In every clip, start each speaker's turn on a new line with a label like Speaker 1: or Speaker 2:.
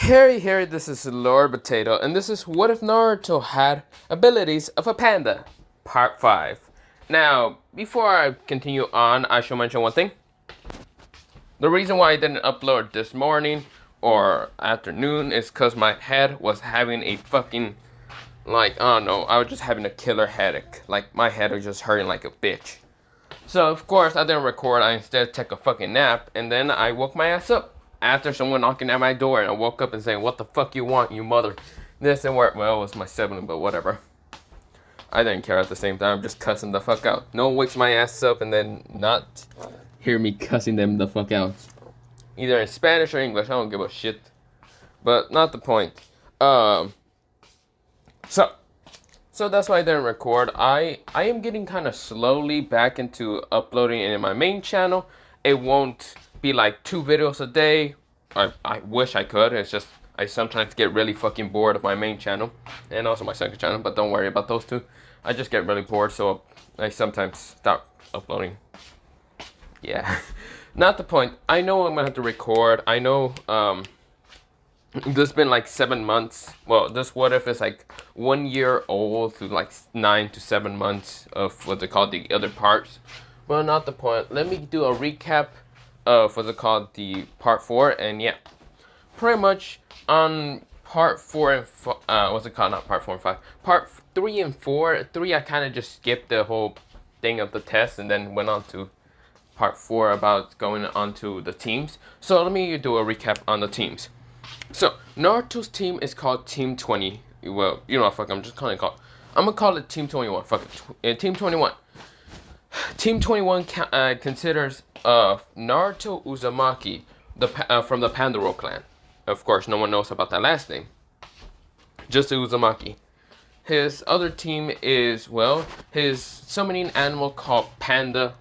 Speaker 1: Harry, this is Lord Potato, and this is What If Naruto Had Abilities of a Panda, Part 5. Now, before I continue on, I should mention one thing. The reason why I didn't upload this morning or afternoon is because my head was having a fucking, I don't know, I was just having a killer headache. Like, my head was just hurting like a bitch. So, of course, I didn't record. I instead took a fucking nap, and then I woke my ass up after someone knocking at my door, and I woke up and saying, "What the fuck you want, you mother?" This and where, well, it was my sibling, but whatever. I didn't care at the same time, just cussing the fuck out. No one wakes my ass up and then not hear me cussing them the fuck out. Either in Spanish or English, I don't give a shit. But not the point. So that's why I didn't record. I am getting kind of slowly back into uploading in my main channel. It won't be like 2 videos a day. I wish I could. It's just I sometimes get really fucking bored of my main channel and also my second channel, but don't worry about those two. I just get really bored, so I sometimes stop uploading. Yeah. Not the point. I know I'm gonna have to record. I know this has been like 7 months. Well, this What If is like 1 year old to like 9 to 7 months of what they call the other parts. Well, not the point. Let me do a recap of what's it called, the part 4, and yeah. Pretty much on part 4 and what's it called? Not part 4 and 5. Part 3 and 4. 3 I kind of just skipped the whole thing of the test and then went on to part 4 about going on to the teams. So let me do a recap on the teams. So, Naruto's team is called Team 20. Well, you know what, fuck, I'm gonna call it Team 21. Fuck it. Team 21. Team 21 considers Naruto Uzumaki from the Panda clan. Of course, no one knows about that last name. Just Uzumaki. His other team is, well, his summoning animal called Panda.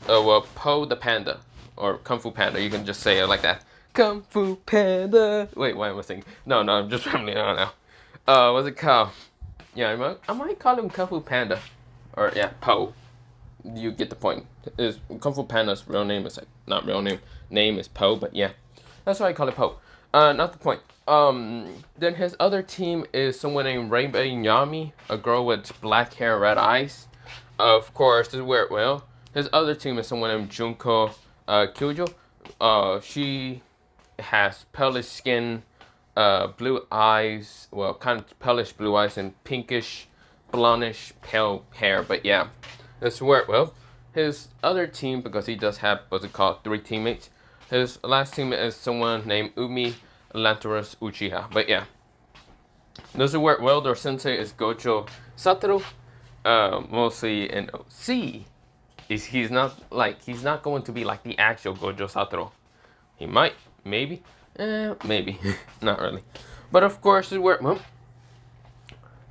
Speaker 1: Po the Panda. Or Kung Fu Panda. You can just say it like that. Kung Fu Panda. Wait, why am I singing? No, I'm just rambling on now. What's it called? Yeah, I might call him Kung Fu Panda. Or, yeah, Po. You get the point. Is Kung Fu Panda's real name is like, not real name is Po, but yeah. That's why I call it Po. Not the point. Then his other team is someone named Raven Yami, a girl with black hair, red eyes. Of course, this is where, well, his other team is someone named Junko Kyujo. She has palish skin, blue eyes, well, kind of palish blue eyes, and pinkish, blondish, pale hair, but yeah. That's where, well, his other team, because he does have, what's it called, 3 teammates. His last team is someone named Umi Lanterus Uchiha, but yeah. This is where, well, their sensei is Gojo Satoru, mostly in OC. He's not going to be like the actual Gojo Satoru. He might, maybe, maybe, not really. But of course, this is where, well,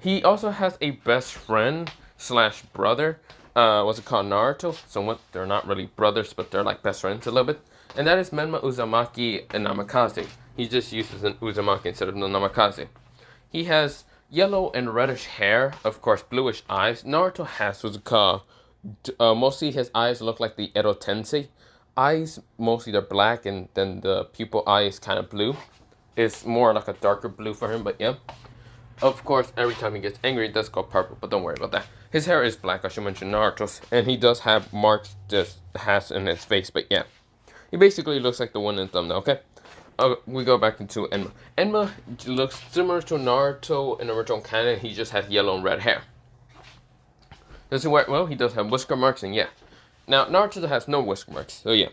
Speaker 1: he also has a best friend / brother. What's it called? Naruto. Somewhat, they're not really brothers, but they're like best friends a little bit. And that is Menma Uzumaki and Namikaze. He just uses an Uzumaki instead of the Namikaze. He has yellow and reddish hair, of course, bluish eyes. Naruto has what's it called? Mostly his eyes look like the Edo Tensei. Eyes, mostly they're black, and then the pupil eye is kind of blue. It's more like a darker blue for him, but yeah. Of course, every time he gets angry, it does go purple, but don't worry about that. His hair is black, I should mention Naruto's, and he does have marks just has in his face, but yeah. He basically looks like the one in the thumbnail, okay? We go back into Enma. Enma looks similar to Naruto in the original canon, he just has yellow and red hair. Does he wear, well, he does have whisker marks, and yeah. Now, Naruto has no whisker marks, so yeah.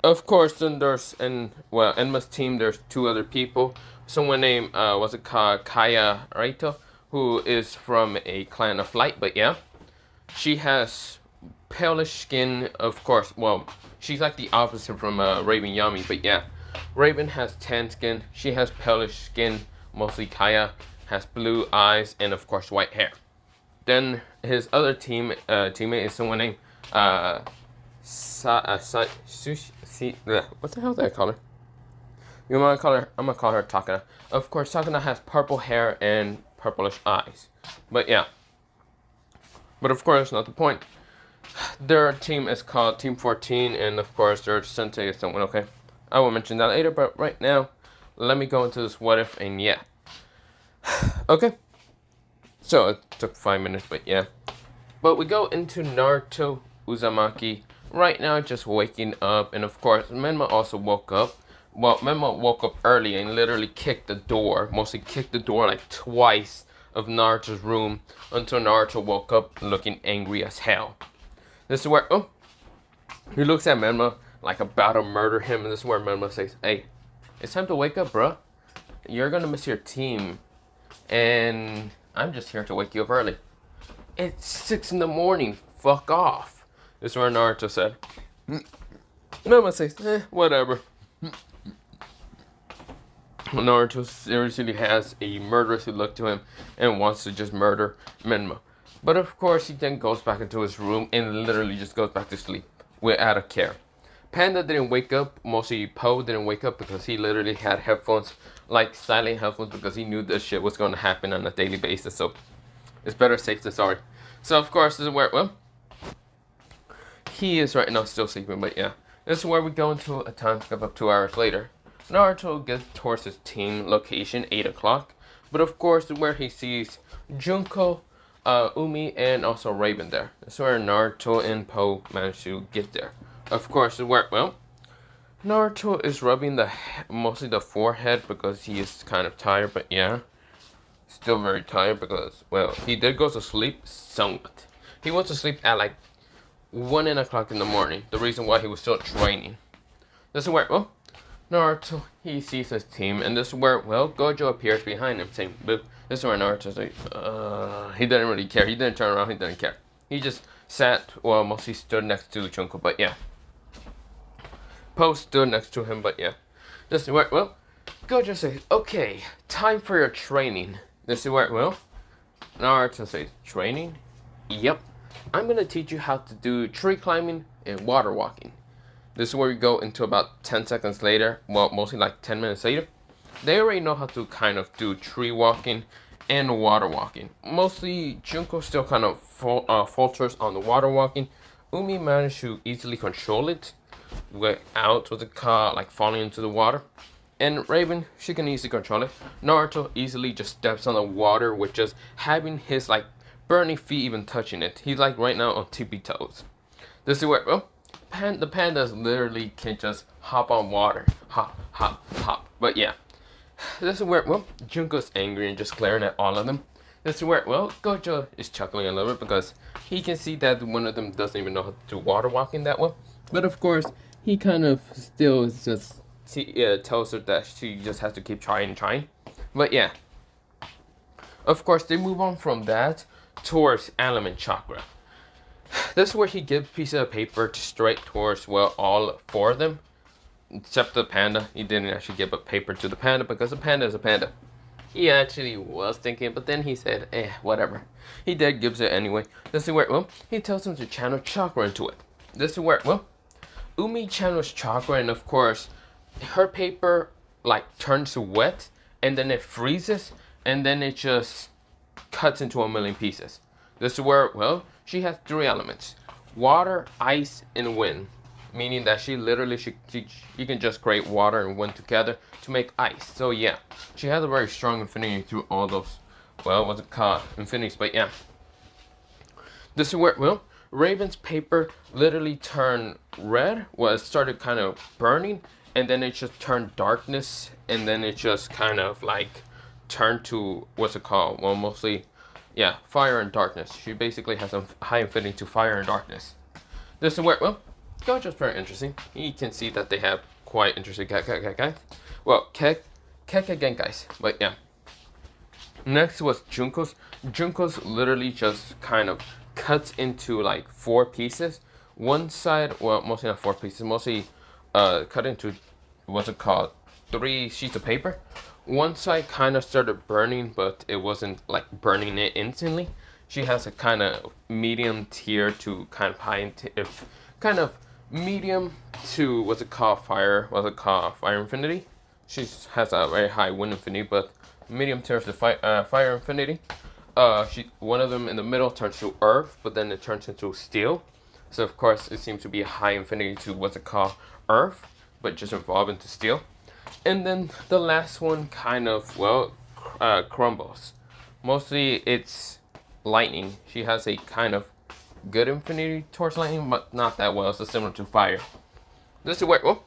Speaker 1: Of course, then there's, Enma's team, there's 2 other people. Someone named, what's it called, Kaya Raito, who is from a clan of light, but yeah. She has palish skin, of course, well, she's like the opposite from Raven Yami, but yeah. Raven has tan skin, she has palish skin, mostly Kaya has blue eyes, and of course white hair. Then his other teammate is someone named, what the hell did I call her? I'm gonna call her Takana. Of course, Takana has purple hair and purplish eyes. But yeah. But of course, not the point. Their team is called Team 14, and of course, their sensei is someone, okay? I will mention that later, but right now, let me go into this what if, and yeah. Okay. So it took 5 minutes, but yeah. But we go into Naruto Uzumaki right now, just waking up, and of course, Menma also woke up. Well, Menma woke up early and literally kicked the door, mostly kicked the door like twice of Naruto's room until Naruto woke up looking angry as hell. This is where, he looks at Menma like about to murder him, and this is where Menma says, "Hey, it's time to wake up, bruh. You're gonna miss your team, and I'm just here to wake you up early. It's 6 in the morning. Fuck off." This is where Naruto said. Menma says, whatever. Naruto seriously has a murderous look to him and wants to just murder Menma. But of course, he then goes back into his room and literally just goes back to sleep without a care. Panda didn't wake up. Mostly Poe didn't wake up because he literally had headphones, like silent headphones, because he knew this shit was going to happen on a daily basis. So it's better safe than sorry. So of course, this is where, well, he is right now still sleeping, but yeah. This is where we go into a time skip of 2 hours later. Naruto gets towards his team location, 8 o'clock. But of course, this is where he sees Junko, Umi, and also Raven there. This is where Naruto and Poe manage to get there. Of course, this is where, well, Naruto is rubbing mostly the forehead because he is kind of tired, but yeah. Still very tired because, well, he did go to sleep somewhat. He went to sleep at like 1 o'clock in the morning. The reason why he was still training. This is where, well, Naruto, he sees his team, and this is where, well, Gojo appears behind him saying, boop. This is where Naruto's like, he didn't really care. He didn't turn around, he didn't care. He just sat, well, mostly stood next to Junko, but yeah. Poe stood next to him, but yeah. This is where, well, Gojo says, okay, time for your training. This is where, well, Naruto says, training? Yep. I'm going to teach you how to do tree climbing and water walking. This is where we go into about 10 seconds later. Well, mostly like 10 minutes later. They already know how to kind of do tree walking and water walking. Mostly, Junko still kind of falters on the water walking. Umi managed to easily control it without with the car like falling into the water. And Raven, she can easily control it. Naruto easily just steps on the water with just having his like burning feet even touching it. He's like right now on tippy toes. This is where, well, the pandas literally can just hop on water. Hop, hop, hop. But yeah. This is where, well, Junko's angry and just glaring at all of them. This is where, well, Gojo is chuckling a little bit because he can see that one of them doesn't even know how to do water walking that well. But of course, he kind of still is just tells her that she just has to keep trying and trying. But yeah. Of course, they move on from that towards element chakra. This is where he gives pieces of paper to straight towards, well, all 4 of them. Except the panda. He didn't actually give a paper to the panda because the panda is a panda. He actually was thinking, but then he said, whatever. He did gives it anyway. This is where, well, he tells him to channel chakra into it. This is where, well, Umi channels chakra, and of course, her paper, like, turns to wet, and then it freezes, and then it just cuts into 1,000,000 pieces. This is where, well, she has 3 elements. Water, ice, and wind. Meaning that she literally, she can just create water and wind together to make ice. So yeah, she has a very strong infinity through all those, well, what's it called? Infinities, but yeah. This is where, well, Raven's paper literally turned red. Well, it started kind of burning, and then it just turned darkness, and then it just kind of like turned to, what's it called? Well, mostly, yeah, fire and darkness. She basically has a high infinity to fire and darkness. This is where, well, Gojo's very interesting. You can see that they have quite interesting guys. Well, Kek again, guys. But yeah. Next was Junko's. Junko's literally just kind of cuts into like 4 pieces. One side, well, mostly not 4 pieces, mostly cut into, what's it called? 3 sheets of paper. One side kind of started burning, but it wasn't like burning it instantly. She has a kind of medium tier to kind of high, kind of medium to what's it called, fire infinity. She has a very high wind infinity, but medium tier to fire infinity. One of them in the middle turns to earth, but then it turns into steel. So of course it seems to be a high infinity to what's it called, earth, but just evolve into steel. And then the last one kind of, well, crumbles. Mostly it's lightning. She has a kind of good infinity towards lightning, but not that well. It's similar to fire. This is where, oh,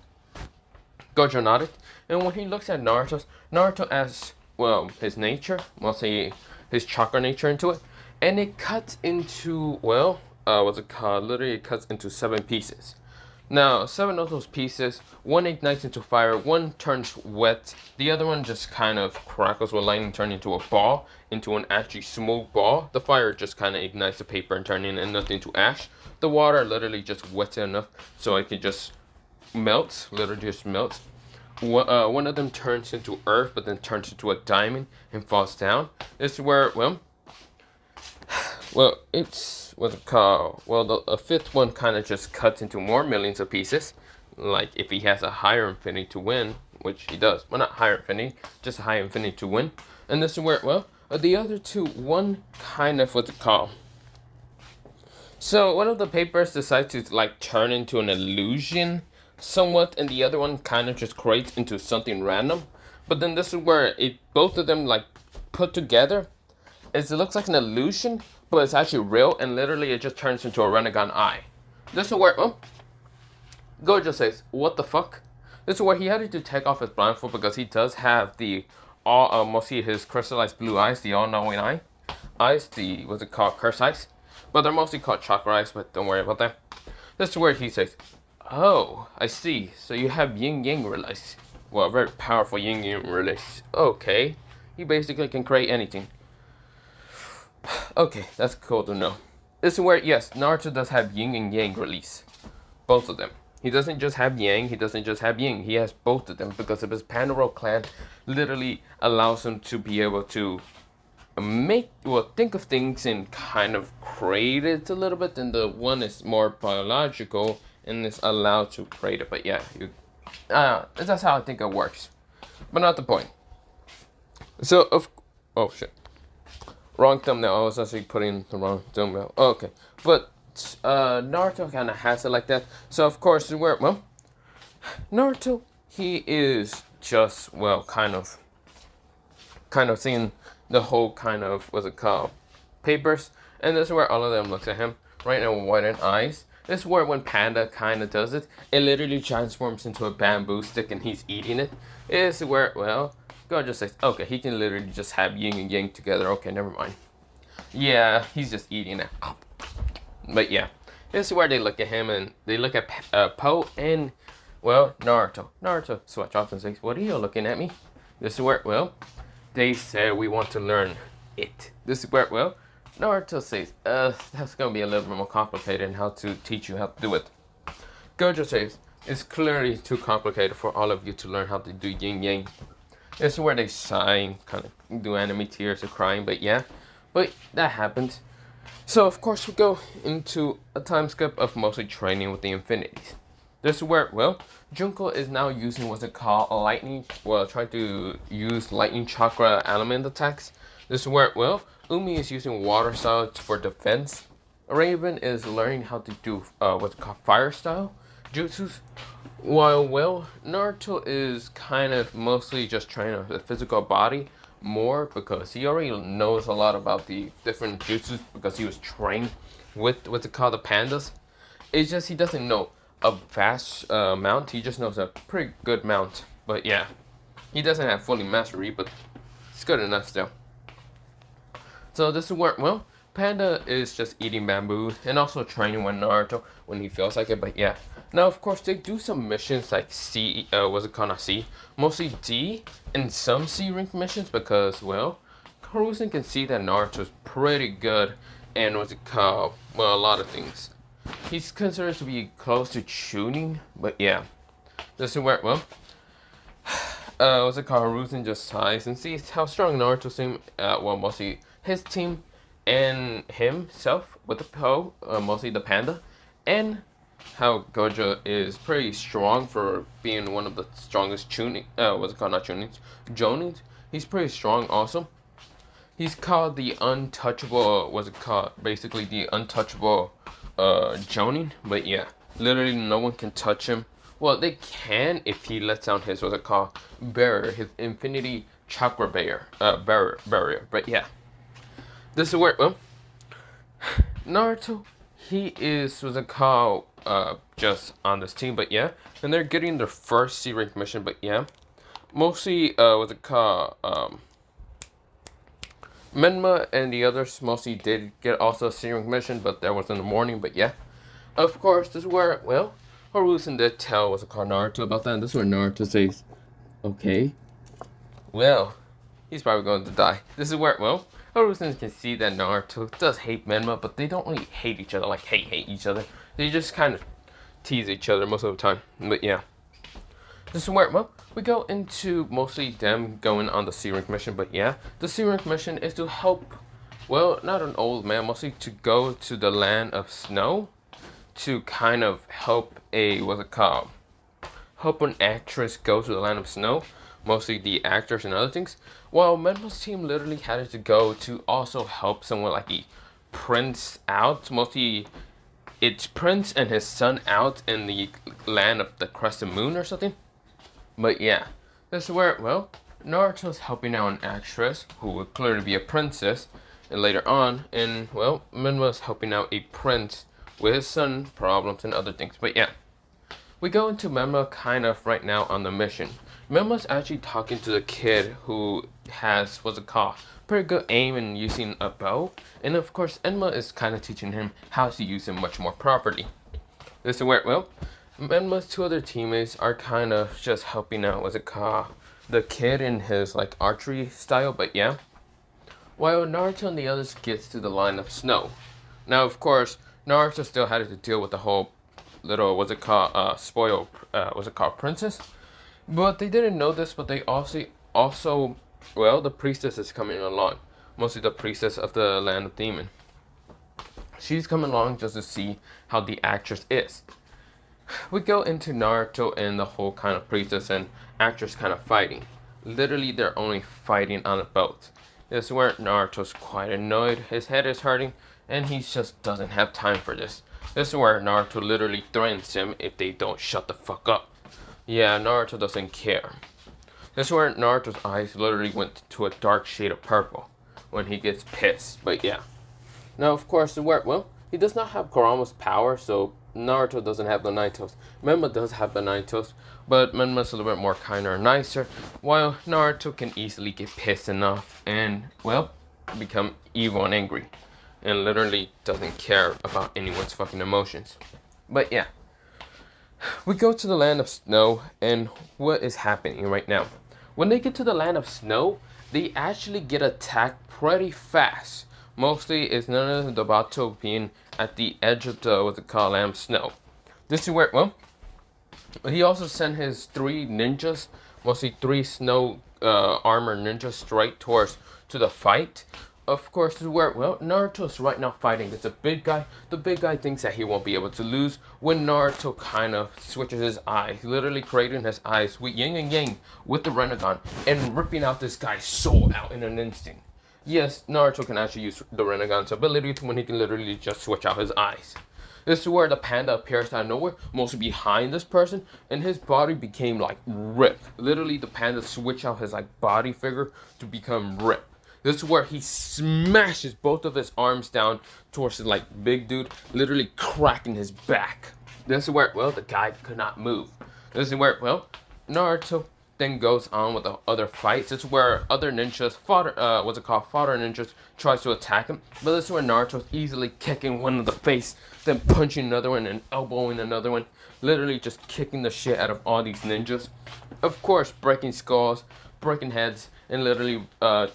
Speaker 1: Gojo nodded. And when he looks at Naruto has, well, his nature, mostly his chakra nature into it. And it cuts into, well, what's it called? Literally, it cuts into 7 pieces. Now, 7 of those pieces, one ignites into fire, one turns wet, the other one just kind of crackles with lightning, turning into a ball, into an actually smooth ball. The fire just kind of ignites the paper and turning it into ash. The water literally just wets it enough so it can just melt, literally just melts. One of them turns into earth, but then turns into a diamond and falls down. This is where, well, it's what's it called? Well, the fifth one kind of just cuts into more millions of pieces. Like if he has a higher infinity to win, which he does. Well, not higher infinity, just a high infinity to win. And this is where, well, the other two, one kind of what's it called? So one of the papers decides to like turn into an illusion somewhat, and the other one kind of just creates into something random. But then this is where both of them like put together. It looks like an illusion, but it's actually real, and literally it just turns into a Renegon eye. This is where, Gojo says, what the fuck? This is where he had to take off his blindfold because he does have the mostly his crystallized blue eyes, the all-knowing eyes, the, what's it called, curse eyes. But they're mostly called chakra eyes, but don't worry about that. This is where he says, oh, I see. So you have yin-yang release. Well, very powerful yin-yang release. Okay. You basically can create anything. Okay, that's cool to know. This is where, yes, Naruto does have yin and yang release. Both of them. He doesn't just have yang, he doesn't just have yin. He has both of them because of his Panda clan literally allows him to be able to think of things and kind of create it a little bit. And the one is more biological and is allowed to create it. But yeah, that's how I think it works. But not the point. So, oh shit. Wrong thumbnail. I was actually putting the wrong thumbnail. Oh, okay. But Naruto kind of has it like that. So, of course, Naruto, he is just, well, kind of seeing the whole kind of, what's it called, papers. And this is where all of them looks at him, right now, widened eyes. This is where when Panda kind of does it, it literally transforms into a bamboo stick and he's eating it. This is where, well, Gojo says, okay, he can literally just have yin and yang together. Okay, never mind. Yeah, he's just eating it. But yeah, this is where they look at him and they look at Poe and, well, Naruto. Naruto switch off and says, what are you looking at me? This is where, well, they said we want to learn it. This is where, well, Naruto says, that's going to be a little bit more complicated in how to teach you how to do it. Gojo says, it's clearly too complicated for all of you to learn how to do yin-yang. This is where they sigh, kind of do anime tears of crying, but yeah. But that happens. So, of course, we go into a time skip of mostly training with the infinities. This is where, well, Junko is now using what's it called, lightning, well, trying to use lightning chakra element attacks. This is where, well, Umi is using water style for defense. Raven is learning how to do, what's it called, fire style jutsus. While, well, Naruto is kind of mostly just training the physical body more because he already knows a lot about the different jutsus because he was trained with what's it called, the pandas. It's just he doesn't know a vast amount. He just knows a pretty good amount. But yeah, he doesn't have fully mastery, but it's good enough still. So this is where, well, Panda is just eating bamboo and also training with Naruto when he feels like it, but yeah. Now, of course, they do some missions like C, what's it called, not C, mostly D, and some C rank missions because, well, Hiruzen can see that Naruto's pretty good and what's it called, well, a lot of things. He's considered to be close to tuning, but yeah. This is where, well, what's it called, Hiruzen just sighs and sees how strong Naruto's team, well, mostly his team and himself with the Poe, mostly the Panda, and how Gojo is pretty strong for being one of the strongest tuning, what's it called, not tunings, Jonins. He's pretty strong also. He's called the untouchable, what's it called, basically the untouchable Jonin, but yeah, literally no one can touch him Well, they can if he lets down his, what's it called, barrier, his infinity chakra barrier. But yeah, this is where, well, Naruto, he is, what's it called, just on this team, but yeah, and they're getting their first C rank mission, but yeah, mostly, what's it called, Menma and the others mostly did get also a C rank mission, but that was in the morning, but yeah. Of course, this is where, well, Hiruzen did tell, what's it called, Naruto about that, and this is where Naruto says, okay, well, he's probably going to die. This is where, well, Hiruzen can see that Naruto does hate Menma, but they don't really hate each other, like hate each other. They just kind of tease each other most of the time, but yeah. This is where, well, we go into mostly them going on the C rank mission, but yeah, the C rank mission is to help, well, not an old man, mostly to go to the land of snow to kind of help a, what's it called, help an actress go to the land of snow, mostly the actors and other things, while Menma's team literally had to go to also help someone like a prince out, mostly it's Prince and his son out in the land of the crescent moon or something. But yeah, this is where, well, Naruto's helping out an actress who would clearly be a princess, and later on, and well, Menma's helping out a prince with his son problems and other things. But yeah, we go into Menma kind of right now on the mission. Menma's actually talking to the kid who has, what's it called, pretty good aim and using a bow, and of course Enma is kind of teaching him how to use him much more properly. This is where, well, Menma's two other teammates are kind of just helping out, what's it called, the kid in his like archery style, but yeah. While Naruto and the others gets to the line of snow. Now of course, Naruto still had to deal with the whole little, what's it called, spoiled, what's it called, princess. But they didn't know this, but they also, well, the priestess is coming along. Mostly the priestess of the land of demon. She's coming along just to see how the actress is. We go into Naruto and the whole kind of priestess and actress kind of fighting. Literally, they're only fighting on a boat. This is where Naruto's quite annoyed. His head is hurting, and he just doesn't have time for this. This is where Naruto literally threatens him if they don't shut the fuck up. Yeah, Naruto doesn't care. This is where Naruto's eyes literally went to a dark shade of purple when he gets pissed, but yeah. Now, of course, well, he does not have Kurama's power, so Naruto doesn't have the Nine Tails. Menma does have the Nine Tails, but Menma's a little bit more kinder and nicer, while Naruto can easily get pissed enough and, well, become evil and angry, and literally doesn't care about anyone's fucking emotions. But yeah, we go to the land of snow, and what is happening right now? When they get to the land of snow, they actually get attacked pretty fast. Mostly it's none of the Bato being at the edge of the, what's it called, land of snow. This is where, well, he also sent his 3 ninjas, mostly 3 snow armor ninjas straight to the fight. Of course, this is where, well, Naruto's right now fighting against a big guy. The big guy thinks that he won't be able to lose when Naruto kind of switches his eyes, literally creating his eyes with yin and yang with the Rinnegan and ripping out this guy's soul out in an instant. Yes, Naruto can actually use the Rinnegan's ability when he can literally just switch out his eyes. This is where the panda appears out of nowhere, mostly behind this person, and his body became like ripped. Literally, the panda switched out his like body figure to become ripped. This is where he smashes both of his arms down towards his like big dude, literally cracking his back. This is where, well, the guy could not move. This is where, well, Naruto then goes on with the other fights. This is where other ninjas, fodder ninjas, tries to attack him. But this is where Naruto's easily kicking one in the face, then punching another one and elbowing another one. Literally just kicking the shit out of all these ninjas. Of course, breaking skulls, breaking heads, and literally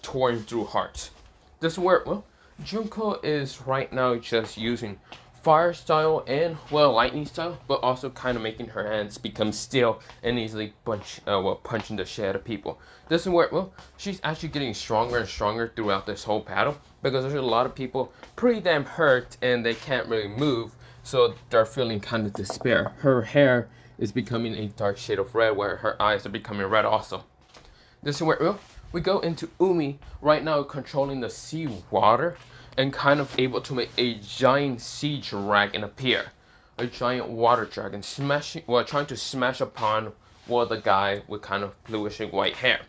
Speaker 1: touring through hearts. This is where, well, Junko is right now just using fire style and, well, lightning style, but also kind of making her hands become steel and easily punching the shit out of people. This is where, well, she's actually getting stronger and stronger throughout this whole battle, because there's a lot of people pretty damn hurt and they can't really move, so they're feeling kind of despair. Her hair is becoming a dark shade of red, where her eyes are becoming red also. This is where, well, we go into Umi right now controlling the sea water and kind of able to make a giant sea dragon appear. a giant water dragon smashing, well, trying to smash upon, well, the guy with kind of bluish white hair.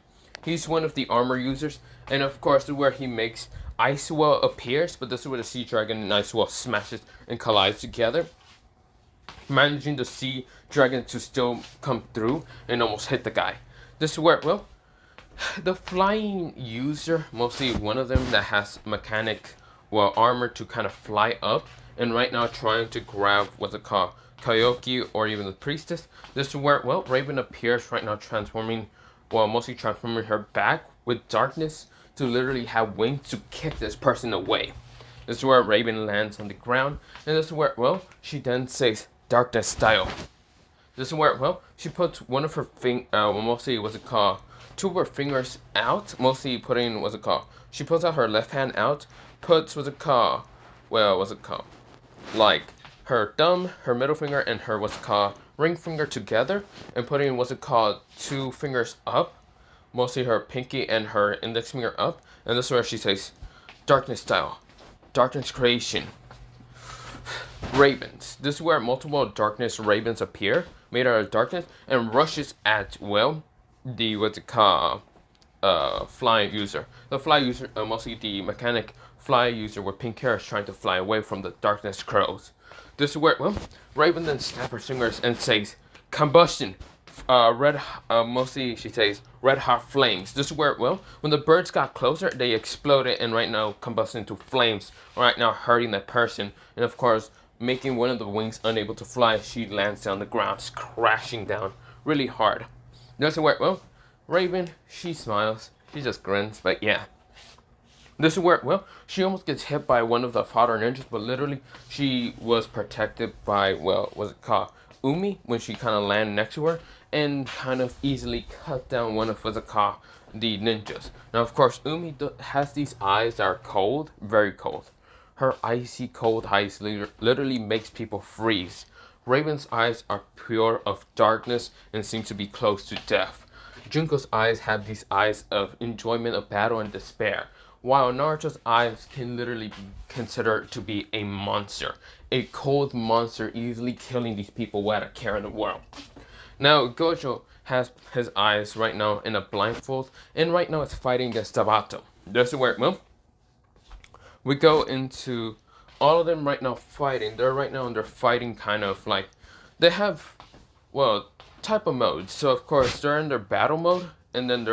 Speaker 1: He's one of the armor users, and of course, this is where he makes Icewell appears, but this is where the sea dragon and Icewell smashes and collides together, managing the sea dragon to still come through and almost hit the guy. This is where, well, the flying user, mostly one of them that has mechanic, well, armor to kind of fly up, and right now trying to grab what's it called, Kyoki or even the priestess. This is where, well, Raven appears right now transforming, well, mostly transforming her back with darkness to literally have wings to kick this person away. This is where Raven lands on the ground, and this is where, well, she then says, darkness style. This is where, well, she puts one of her mostly, what's it called, two of her fingers out, mostly putting, what's it called, she puts out her left hand out, puts, what's it called, well, what's it called, like, her thumb, her middle finger, and her, what's it called, ring finger together, and putting, what's it called, two fingers up, mostly her pinky and her index finger up, and this is where she says, darkness style, darkness creation. Ravens. This is where multiple darkness ravens appear, made out of darkness, and rushes at, well, the, what's it called, flying user. The fly user, mostly the mechanic fly user with pink hair, is trying to fly away from the darkness crows. This is where, well, Raven then snaps her fingers and says, combustion. Mostly she says, red hot flames. This is where, well, when the birds got closer, they exploded and right now combust into flames, right now hurting that person, and of course, making one of the wings unable to fly. She lands down the ground, crashing down really hard. This is where, well, Raven, she smiles, she just grins, but yeah. This is where, well, she almost gets hit by one of the fodder ninjas, but literally, she was protected by, well, what's it called, Umi, when she kind of landed next to her, and kind of easily cut down one of, what's it called, the ninjas. Now, of course, Umi has these eyes that are cold, very cold. Her icy cold eyes literally makes people freeze. Raven's eyes are pure of darkness and seem to be close to death. Junko's eyes have these eyes of enjoyment of battle and despair, while Naruto's eyes can literally be considered to be a monster. A cold monster easily killing these people without a care in the world. Now, Gojo has his eyes right now in a blindfold, and right now it's fighting against Tabata. This is where, well, we go into all of them right now fighting. They're right now in their fighting kind of like, they have, well, type of modes. So of course they're in their battle mode, and then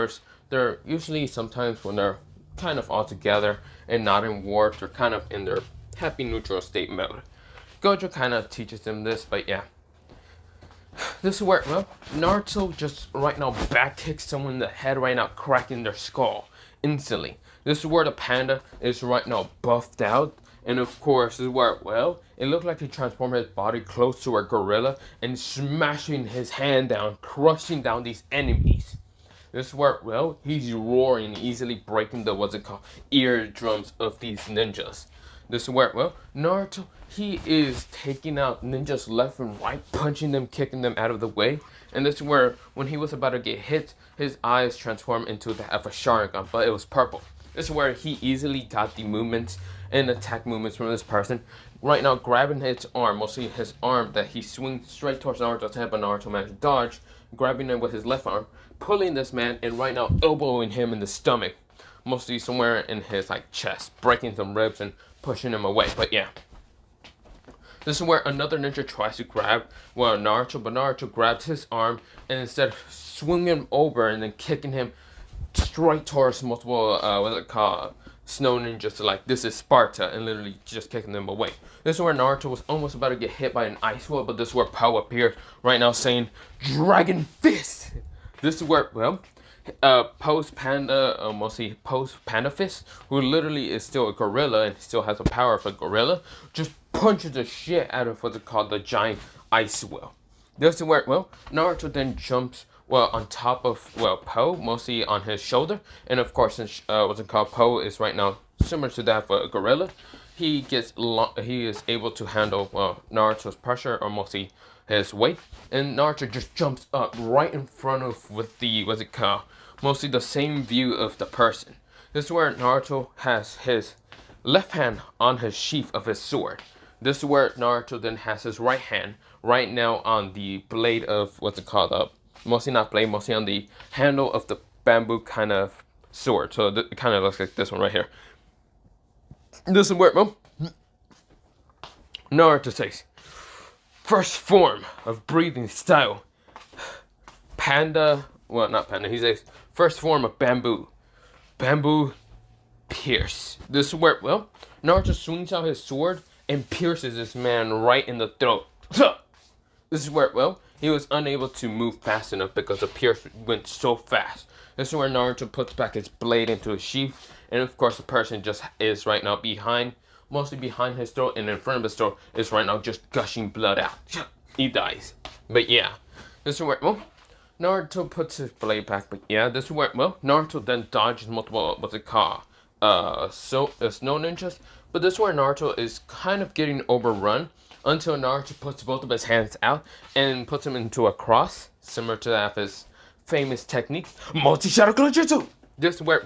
Speaker 1: they're usually sometimes when they're kind of all together and not in war, they're kind of in their happy neutral state mode. Gojo kind of teaches them this, but yeah. This is where, well, Naruto just right now back kicks someone in the head right now, cracking their skull instantly. This is where the panda is right now buffed out. And of course, this is where, well, it looked like he transformed his body close to a gorilla and smashing his hand down, crushing down these enemies. This is where, well, he's roaring, easily breaking the, what's it called, eardrums of these ninjas. This is where, well, Naruto, he is taking out ninjas left and right, punching them, kicking them out of the way. And this is where, when he was about to get hit, his eyes transformed into the of a Sharingan, but it was purple. This is where he easily got the movements and attack movements from this person. Right now, grabbing his arm, mostly his arm that he swings straight towards Naruto's head, but Naruto managed to dodge, grabbing him with his left arm, pulling this man, and right now elbowing him in the stomach, mostly somewhere in his like chest, breaking some ribs and pushing him away. But yeah. This is where another ninja tries to grab, well, Naruto, but Naruto grabs his arm and instead of swinging him over and then kicking him straight towards multiple, what's it called, snow ninjas, like, this is Sparta, and literally just kicking them away. This is where Naruto was almost about to get hit by an ice wall, but this is where Poe appeared right now saying, Dragon Fist! This is where, well, Poe's Panda, mostly Poe's Panda Fist, who literally is still a gorilla and still has the power of a gorilla, just punches the shit out of what's called the giant ice wheel. This is where, well, Naruto then jumps, well, on top of, well, Poe, mostly on his shoulder, and of course, since, what's it called, Poe is right now similar to that for a gorilla, he is able to handle, well, Naruto's pressure, or mostly his weight, and Naruto just jumps up right in front of, with the, what's it called, mostly the same view of the person. This is where Naruto has his left hand on his sheath of his sword. This is where Naruto then has his right hand right now on the blade of what's it called? Mostly not blade, mostly on the handle of the bamboo kind of sword. So it kind of looks like this one right here. This is where Naruto says, first form of breathing style. Panda, well, not panda, he says, first form of bamboo. Bamboo pierce. This is where, Naruto swings out his sword and pierces this man right in the throat. This is where, he was unable to move fast enough because the pierce went so fast. This is where Naruto puts back his blade into his sheath. And of course, the person just is right now mostly behind his throat, and in front of his throat is right now just gushing blood out. He dies. But yeah, this is where, Naruto puts his blade back. But yeah, this is where, Naruto then dodges multiple, what's it called? Snow ninjas. But this is where Naruto is kind of getting overrun until Naruto puts both of his hands out and puts him into a cross, similar to that of his famous technique, multi-shadow jutsu. This is where,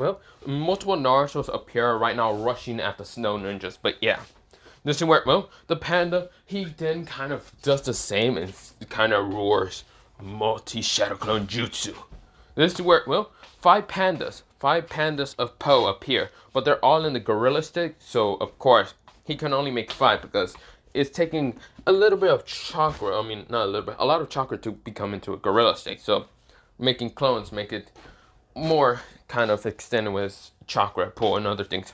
Speaker 1: multiple Narutos appear right now rushing at the snow ninjas. But yeah, this is where, the panda, he then kind of does the same and kind of roars, multi-shadow clone jutsu. This is where, five pandas of Po appear, but they're all in the gorilla state, so of course, he can only make 5 because it's taking a little bit of chakra, I mean, not a little bit, a lot of chakra to become into a gorilla state, so making clones make it more kind of extended with chakra pull and other things.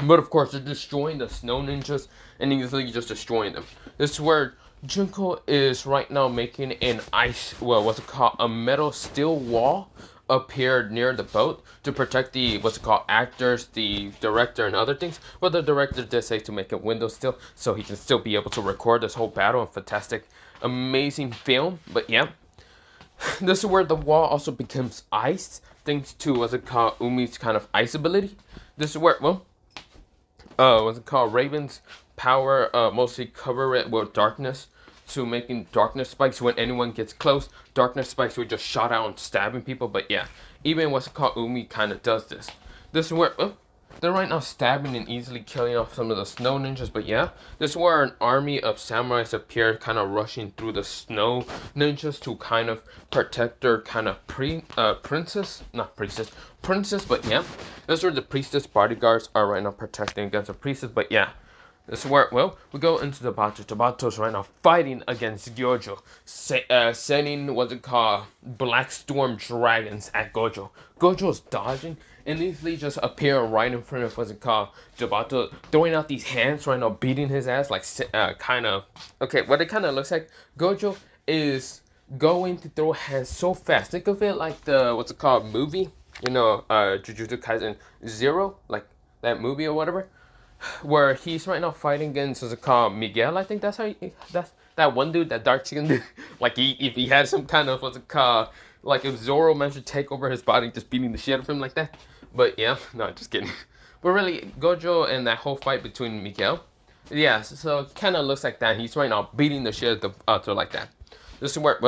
Speaker 1: But of course, they're destroying the snow ninjas and easily just destroying them. This is where Junko is right now making an a metal steel wall appear near the boat to protect the actors, the director, and other things. But the director did say to make a window still, so he can still be able to record this whole battle and fantastic, amazing film. But yeah, this is where the wall also becomes ice, thanks to Umi's kind of ice ability. This is where Raven's power mostly cover it with darkness, to making darkness spikes when anyone gets close. Darkness spikes were just shot out and stabbing people. But yeah, even Umi kind of does this. This is where they're right now stabbing and easily killing off some of the snow ninjas. But yeah, this is where an army of samurais appear, kind of rushing through the snow ninjas to kind of protect their kind of princess. But yeah, this is where the priestess bodyguards are right now protecting against the priestess. But yeah, this is where, we go into the battle. The battle's right now fighting against Gojo, sending Black Storm Dragons at Gojo. Gojo's dodging and easily just appear right in front of Jabato, throwing out these hands right now, beating his ass like what it kind of looks like. Gojo is going to throw hands so fast. Think of it like the movie, Jujutsu Kaisen Zero, like that movie or whatever, where he's right now fighting against Miguel. I think that's that's that one dude, that dark skin dude. Like if he had some kind of like if Zoro managed to take over his body, just beating the shit out of him like that. But yeah, no, just kidding. But really, Gojo and that whole fight between Miguel, yeah, so it kind of looks like that. He's right now beating the shit out of like that. This is where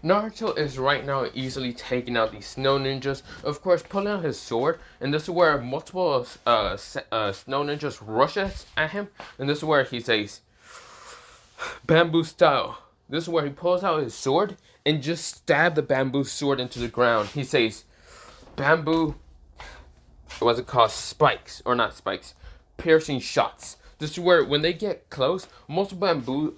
Speaker 1: Naruto is right now easily taking out these snow ninjas, of course pulling out his sword, and this is where multiple snow ninjas rushes at him, and this is where he says, bamboo style. This is where he pulls out his sword and just stab the bamboo sword into the ground. He says, bamboo, spikes, or not spikes, piercing shots. This is where when they get close, most bamboo,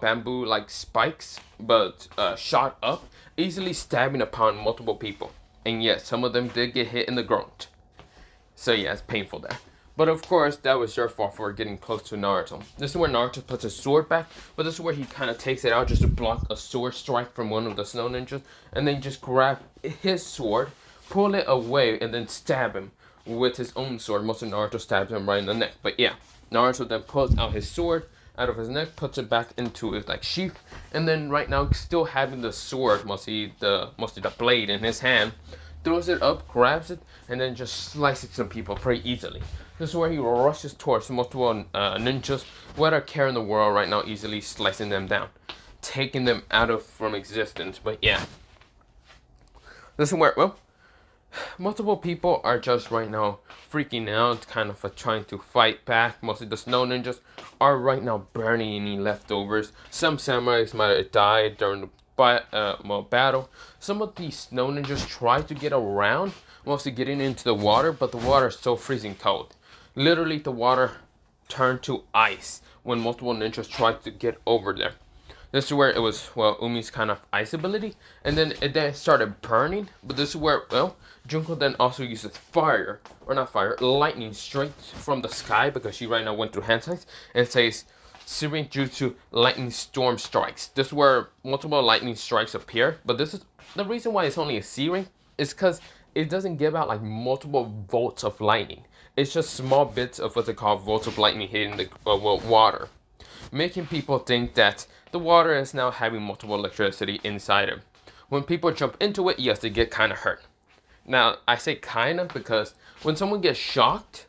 Speaker 1: bamboo like spikes, but shot up, easily stabbing upon multiple people. And yes, some of them did get hit in the groin. So yeah, it's painful there. But of course, that was your fault for getting close to Naruto. This is where Naruto puts his sword back, but this is where he kind of takes it out just to block a sword strike from one of the snow ninjas, and then just grab his sword, pull it away, and then stab him with his own sword. Most of Naruto stabs him right in the neck. But yeah, Naruto then pulls out his sword out of his neck, puts it back into his sheath, and then right now, still having the sword, mostly the blade in his hand, throws it up, grabs it, and then just slices some people pretty easily. This is where he rushes towards multiple ninjas who are carrying the world right now, easily slicing them down, taking them from existence. But yeah, this is where multiple people are just right now freaking out, kind of trying to fight back. Mostly the snow ninjas are right now burning any leftovers. Some samurais might have died during the battle. Some of the snow ninjas try to get around, mostly getting into the water, but the water is so freezing cold. Literally, the water turned to ice when multiple ninjas tried to get over there. This is where it was, well, Umi's kind of ice ability, and then it then started burning. But this is where, well, Junko then also uses fire, or not fire, lightning straight from the sky, because she right now went through hand signs, and says, Searing Jutsu lightning storm strikes. This is where multiple lightning strikes appear, but this is the reason why it's only a Searing is because it doesn't give out like multiple volts of lightning. It's just small bits of what's it called volts of lightning hitting the water, making people think that the water is now having multiple electricity inside it. When people jump into it, yes, they get kind of hurt. Now, I say kind of because when someone gets shocked,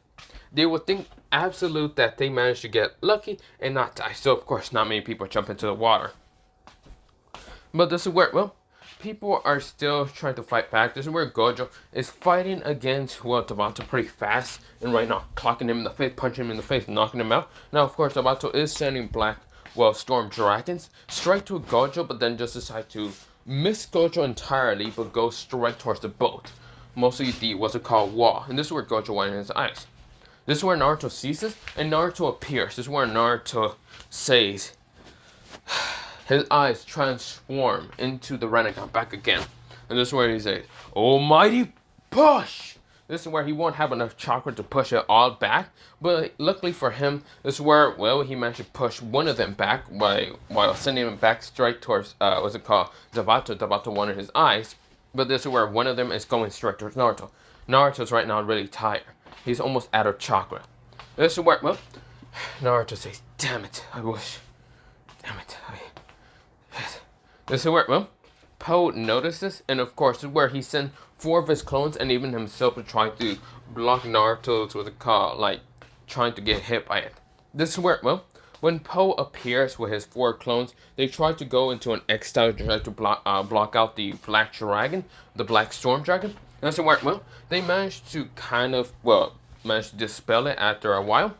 Speaker 1: they would think absolute that they managed to get lucky and not die. So, of course, not many people jump into the water. But this is where, well, people are still trying to fight back. This is where Gojo is fighting against, well, Tabata pretty fast. And right now, clocking him in the face, punching him in the face, knocking him out. Now, of course, Tabata is sending black, well, storm dragons straight to Gojo, but then just decide to miss Gojo entirely, but go straight towards the boat. Mostly the, what's it called, wall. And this is where Gojo went in his eyes. This is where Naruto sees this, and Naruto appears. This is where Naruto says, his eyes transform into the Renegade back again. And this is where he says, Almighty push! This is where he won't have enough chakra to push it all back. But luckily for him, this is where, well, he managed to push one of them back while sending him back straight towards, what's it called, Zavato. Zavato wanted his eyes. But this is where one of them is going straight towards Naruto. Naruto's right now really tired. He's almost out of chakra. This is where, well, Naruto says, damn it, I wish. Damn it, this is where, well, Poe notices, and of course, this is where he sent 4 of his clones and even himself to try to block Naruto's, what's it called, like, trying to get hit by it. This is where, well, when Poe appears with his 4 clones, they try to go into an X-style to try to block out the Black Dragon, the Black Storm Dragon. And so, well, they managed to kind of, well, managed to dispel it after a while.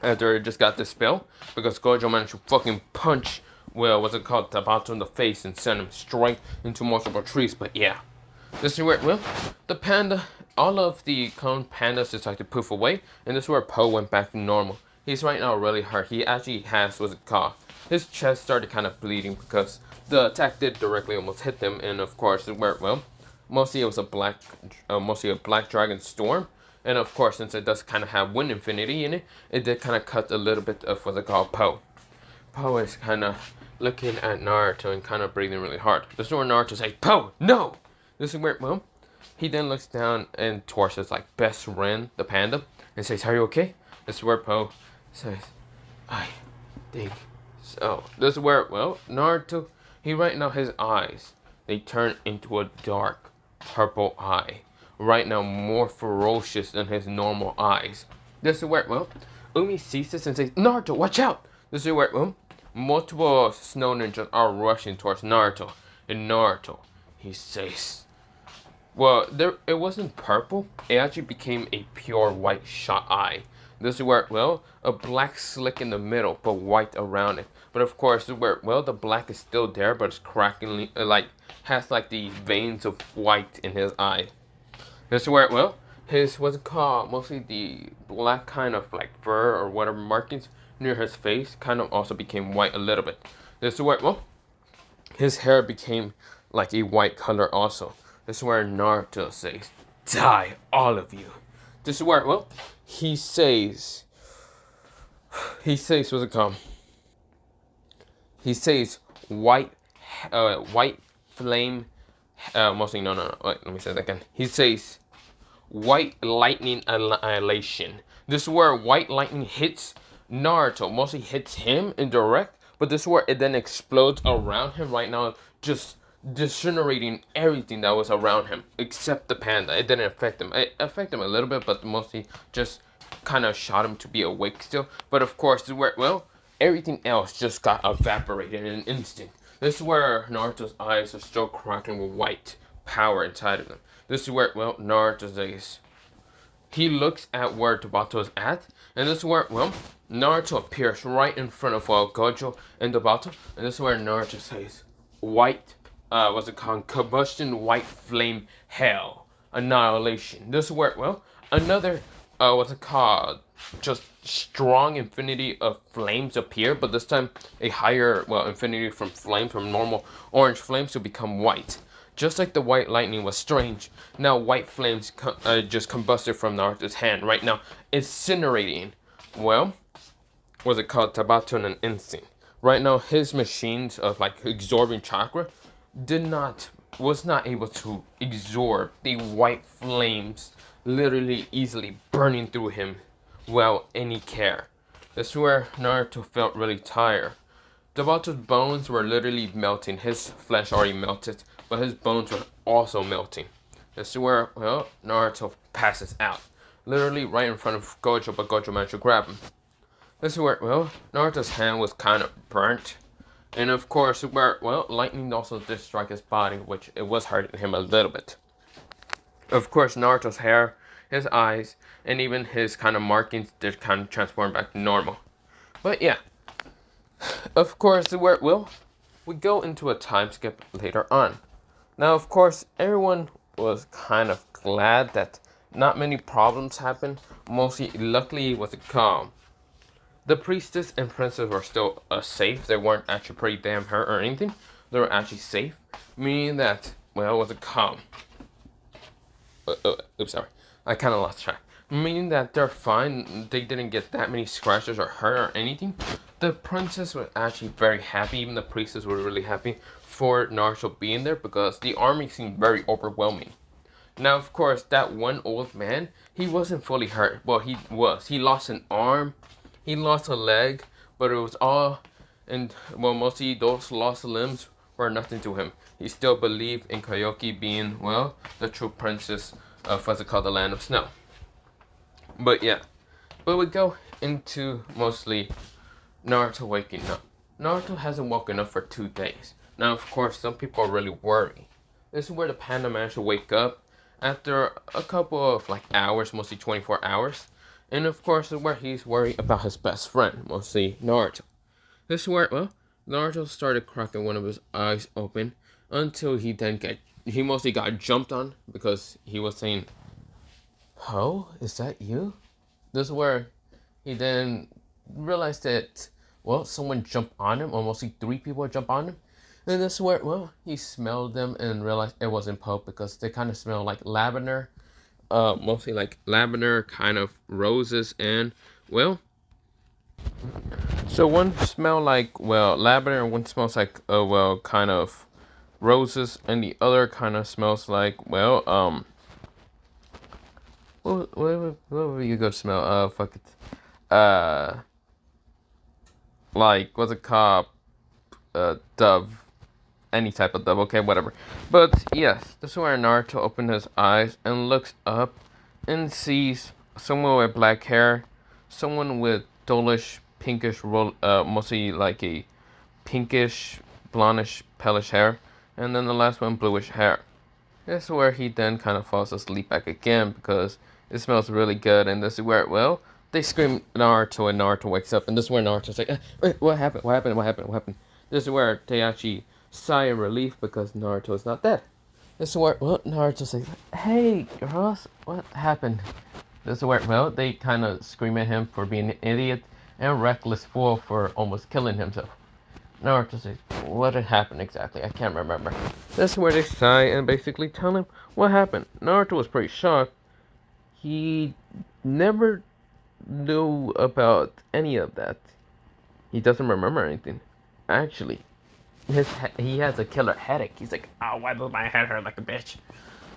Speaker 1: After it just got dispelled, because Gojo managed to fucking punch, well, what's it called, Tabata in the face and send him straight into multiple trees. But yeah, this is where, well, the panda, all of the clone pandas decided to poof away, and this is where Poe went back to normal. He's right now really hurt. He actually has, what's it called, his chest started kind of bleeding because the attack did directly almost hit them, and of course, where, well, mostly it was mostly a black dragon storm. And of course, since it does kind of have wind infinity in it, it did kind of cut a little bit of what's it called, Poe. Poe is kind of looking at Naruto and kind of breathing really hard. This is where Naruto says, Poe, no! This is where, well, he then looks down and towards his, like, best friend, the panda, and says, are you okay? This is where Poe says, I think so. This is where, well, Naruto, he right now, his eyes, they turn into a dark purple eye. Right now, more ferocious than his normal eyes. This is where, well, Umi sees this and says, Naruto, watch out! This is where, well, multiple snow ninjas are rushing towards Naruto. And Naruto, he says, well, it wasn't purple. It actually became a pure white shot eye. This is where, well, a black slick in the middle, but white around it. But of course, this is where, well, the black is still there, but it's cracking, like, has like the veins of white in his eye. This is where, well, his, what's it called, mostly the black kind of like fur or whatever markings near his face kind of also became white a little bit. This is where, well, his hair became like a white color also. This is where Naruto says, die, all of you. This is where, well, he says, what's it called? He says, white flame, mostly, no, wait, let me say that again. He says, white lightning annihilation. This is where white lightning hits Naruto, mostly hits him indirect, but this is where it then explodes around him right now, just disintegrating everything that was around him, except the panda. It didn't affect him. It affected him a little bit, but mostly just kind of shot him to be awake still. But of course, this is where, well, everything else just got evaporated in an instant. This is where Naruto's eyes are still crackling with white power inside of them. This is where, well, Naruto says, he looks at where Dobato is at, and this is where, well, Naruto appears right in front of Gojo and Dobato, and this is where Naruto says, white, what's it called, combustion, white flame, hell, annihilation. This is where, well, another, what's it called, just strong infinity of flames appear, but this time a higher, well, infinity from flames, from normal orange flames to become white. Just like the white lightning was strange, now white flames just combusted from Naruto's hand. Right now, incinerating, well, what's it called, Tabata in an instant. Right now, his machines of like absorbing chakra was not able to absorb the white flames, literally easily burning through him without any care. This is where Naruto felt really tired. Dabato's bones were literally melting. His flesh already melted, but his bones were also melting. This is where, well, Naruto passes out. Literally right in front of Gojo, but Gojo managed to grab him. This is where, well, Naruto's hand was kind of burnt. And of course, where, well, lightning also did strike his body, which it was hurting him a little bit. Of course, Naruto's hair, his eyes, and even his kind of markings did kind of transform back to normal. But yeah, of course, where, well, we go into a time skip later on. Now, of course, everyone was kind of glad that not many problems happened. Mostly, luckily, was calm. The priestess and princess were still safe. They weren't actually pretty damn hurt or anything. They were actually safe, meaning that, well, was calm. Oops, sorry. I kind of lost track. Meaning that they're fine. They didn't get that many scratches or hurt or anything. The princess was actually very happy. Even the priestess were really happy for Naruto being there because the army seemed very overwhelming. Now, of course, that one old man, he wasn't fully hurt. Well, he was. He lost an arm. He lost a leg. But it was all, and well, mostly those lost limbs were nothing to him. He still believed in Kyoki being, well, the true princess of what's it called, the Land of Snow. But yeah, but we go into mostly Naruto waking up. Naruto hasn't woken up for 2 days. Now, of course, some people are really worried. This is where the panda managed to wake up after a couple of like hours, mostly 24 hours. And of course, this is where he's worried about his best friend, mostly Naruto. This is where, well, Naruto started cracking one of his eyes open until he mostly got jumped on because he was saying, "Oh, is that you?" This is where he then realized that, well, someone jumped on him, or mostly 3 people jumped on him. And this is where, well, he smelled them and realized it wasn't Pope because they kind of smell like lavender. Mostly like lavender, kind of roses, and, well, so one smell like, well, lavender, and one smells like, well, kind of roses, and the other kind of smells like, well, what would you go smell? Fuck it. Like, what's it called? Dove. Any type of dove, okay, whatever. But, yes, this is where Naruto opened his eyes and looks up and sees someone with black hair, someone with dullish, pinkish, mostly like a pinkish, blondish, palish hair, and then the last one, bluish hair. This is where he then kind of falls asleep back again because it smells really good, and this is where, well, they scream Naruto, and Naruto wakes up, and this is where Naruto's like, wait, what happened? What happened? What happened? What happened? This is where they actually sigh in relief because Naruto is not dead. This is where, well, Naruto says, "Hey, girls, what happened?" This is where, well, they kind of scream at him for being an idiot and reckless fool for almost killing himself. Naruto says, "What had happened exactly? I can't remember." This is where they sigh and basically tell him what happened. Naruto was pretty shocked. He never knew about any of that. He doesn't remember anything. Actually, he has a killer headache. He's like, "Oh, why does my head hurt like a bitch?"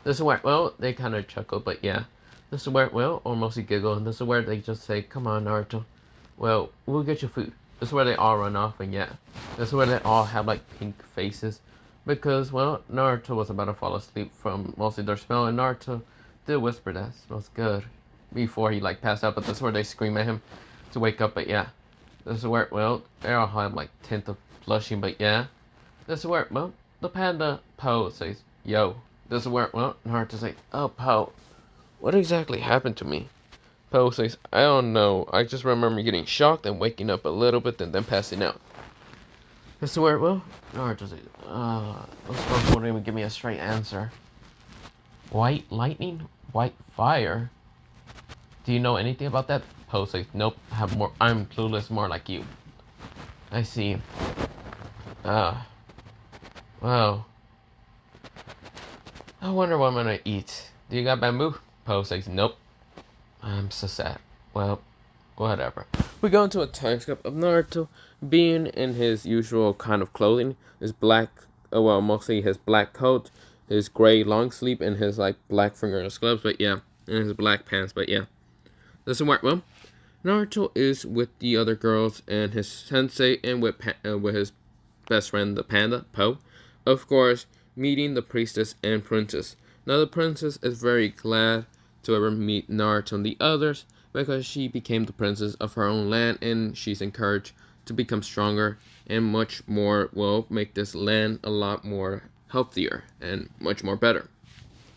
Speaker 1: This is where, well, they kind of chuckle, but yeah. This is where, well, or mostly giggle, and this is where they just say, "Come on, Naruto. Well, we'll get you food." This is where they all run off, and yeah. This is where they all have, like, pink faces. Because, well, Naruto was about to fall asleep from mostly their smell, and Naruto did whisper that smells good before he, like, passed out, but this is where they scream at him to wake up, but yeah. This is where, well, they all have, like, tint of blushing, but yeah. This is where, well, the panda Po says, "Yo." This is where, well, Naruto says, "Oh, Po, What exactly happened to me? Poe says, I don't know. I just remember getting shocked and waking up a little bit and then passing out. Mr. Where, well, Naruto says, those folks won't even give me a straight answer. White lightning? White fire? Do you know anything about that? Poe says, nope, I'm clueless, more like you. I see. Ah, well, I wonder what I'm gonna eat. Do you got bamboo? Poe says, nope. I'm so sad. Well, whatever. We go into a time skip of Naruto being in his usual kind of clothing. His black, well, mostly his black coat, his gray long sleeve, and his like black fingerless gloves. But yeah, and his black pants. But yeah, this is where well, Naruto is with the other girls and his sensei, and with his best friend, the panda Poe. Of course, meeting the priestess and princess. Now the princess is very glad to ever meet Naruto and the others, because she became the princess of her own land, and she's encouraged to become stronger and much more, well, make this land a lot more healthier and much more better.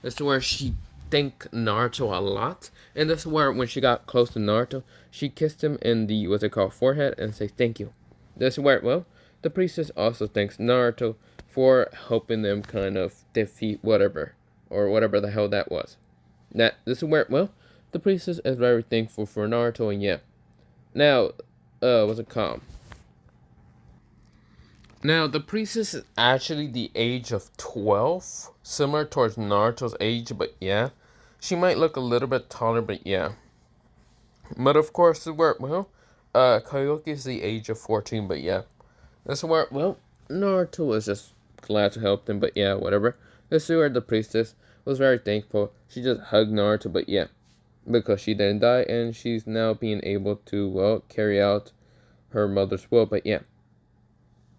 Speaker 1: That's where she thanked Naruto a lot, and that's where when she got close to Naruto, she kissed him in the, what's it called, forehead, and said thank you. That's where, well, the priestess also thanks Naruto for helping them kind of defeat whatever, or whatever the hell that was. This is where, well, the priestess is very thankful for Naruto, and yeah. Now, what's it called? Now, the priestess is actually the age of 12, similar towards Naruto's age, but yeah. She might look a little bit taller, but yeah. But of course, well, Koyuki is the age of 14, but yeah. This is where, well, Naruto was just glad to help them, but yeah, whatever. This is where the priestess was very thankful. She just hugged Naruto, but yeah. Because she didn't die, and she's now being able to, well, carry out her mother's will, but yeah.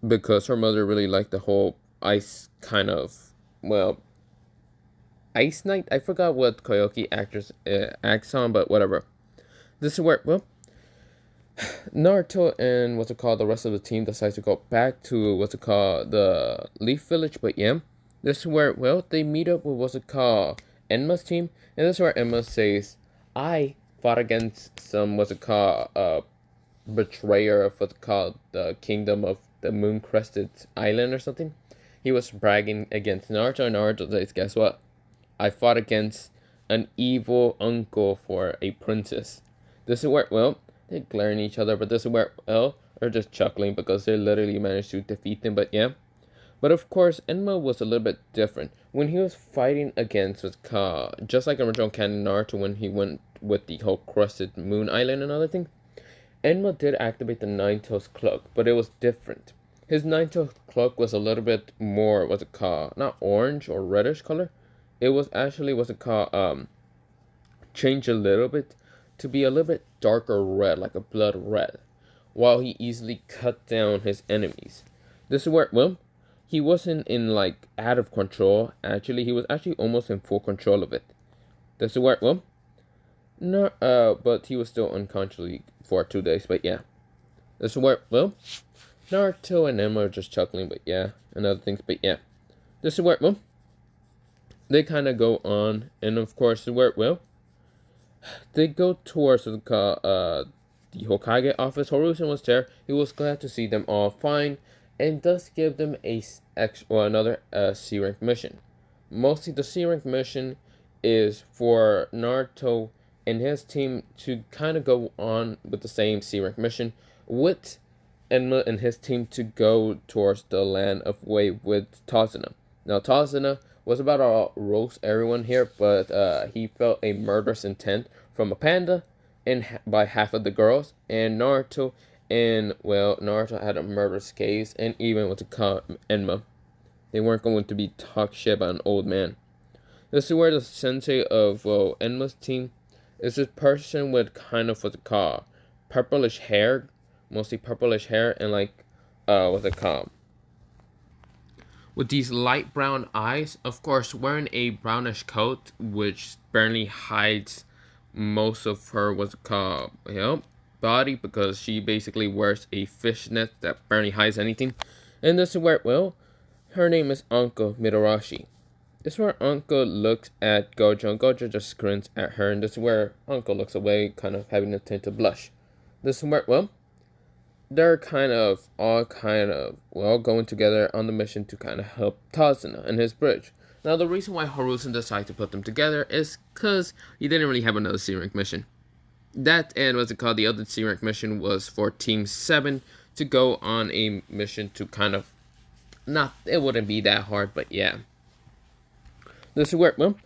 Speaker 1: Because her mother really liked the whole ice kind of, well, Ice Knight? I forgot what Koyuki actress acts on, but whatever. This is where, well, Naruto and what's it called, the rest of the team decides to go back to what's it called, the Leaf Village, but yeah. This is where, well, they meet up with what's it called, Enma's team, and this is where Enma says, I fought against some, what's it called, betrayer of what's called the kingdom of the moon crested island or something. He was bragging against Naruto, and Naruto says, guess what? I fought against an evil uncle for a princess. This is where, well, they glare at each other, but this is where, well, are just chuckling because they literally managed to defeat them, but yeah. But of course, Enma was a little bit different. When he was fighting against what's called, just like original canon Naruto when he went with the whole crested moon island and other thing, Enma did activate the Nine-Tails cloak, but it was different. His Nine-Tails cloak was a little bit more, what's it called, not orange or reddish color. It was actually, what's it called, changed a little bit to be a little bit darker red, like a blood red, while he easily cut down his enemies. This is where, well, he wasn't in, like, out of control, actually. He was actually almost in full control of it. This is where, well, no, but he was still unconsciously for 2 days, but yeah. This is where, well, Naruto and Enma are just chuckling, but yeah, and other things, but yeah. This is where, well, they kind of go on, and of course, where, well, they go towards the Hokage office. Horusen was there. He was glad to see them all fine, and does give them another C rank mission. Mostly the C rank mission is for Naruto and his team to kind of go on with the same C rank mission, with Enma and his team to go towards the land of Wei with Tazuna. Now Tazuna was about to roast everyone here, but he felt a murderous intent from a panda and by half of the girls, and Naruto, and well, Naruto had a murderous case, and even with the Enma, they weren't going to be talk shit about an old man. This is where the sensei of, well, Enma's team is this person with kind of what's it called, purplish hair, mostly purplish hair, and like, what's it called, with these light brown eyes, of course wearing a brownish coat which barely hides most of her what's it called, body, because she basically wears a fishnet that barely hides anything. And this is where, well, her name is Anko Midarashi. This is where Uncle looks at Gojo, and Gojo just grins at her, and this is where Uncle looks away, kind of having a tint of blush. This is where, well, they're all going together on the mission to kind of help Tazuna and his bridge. Now, the reason why Harusen decided to put them together is because he didn't really have another C-rank mission. That and what's it called? The other C-rank mission was for Team 7 to go on a mission to kind of it wouldn't be that hard, but yeah. This is where, well,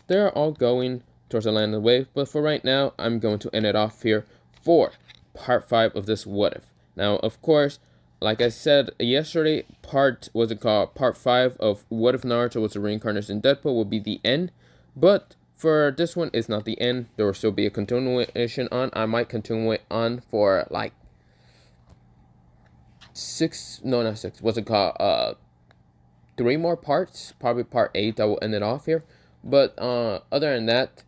Speaker 1: they're all going towards the land of the wave, but for right now, I'm going to end it off here for part 5 of this What If. Now, of course, like I said yesterday, part 5 of What If Naruto was a reincarnation in Deadpool will be the end, but for this one, it's not the end. There will still be a continuation on. I might continue it on for like 3 more parts, probably part 8. I will end it off here, but other than that,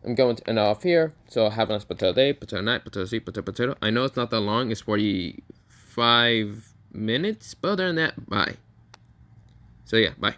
Speaker 1: I'm going to end it off here. So have a nice potato day, potato night, potato sleep, potato. I know it's not that long, it's 45 minutes, but other than that, bye. So yeah, bye.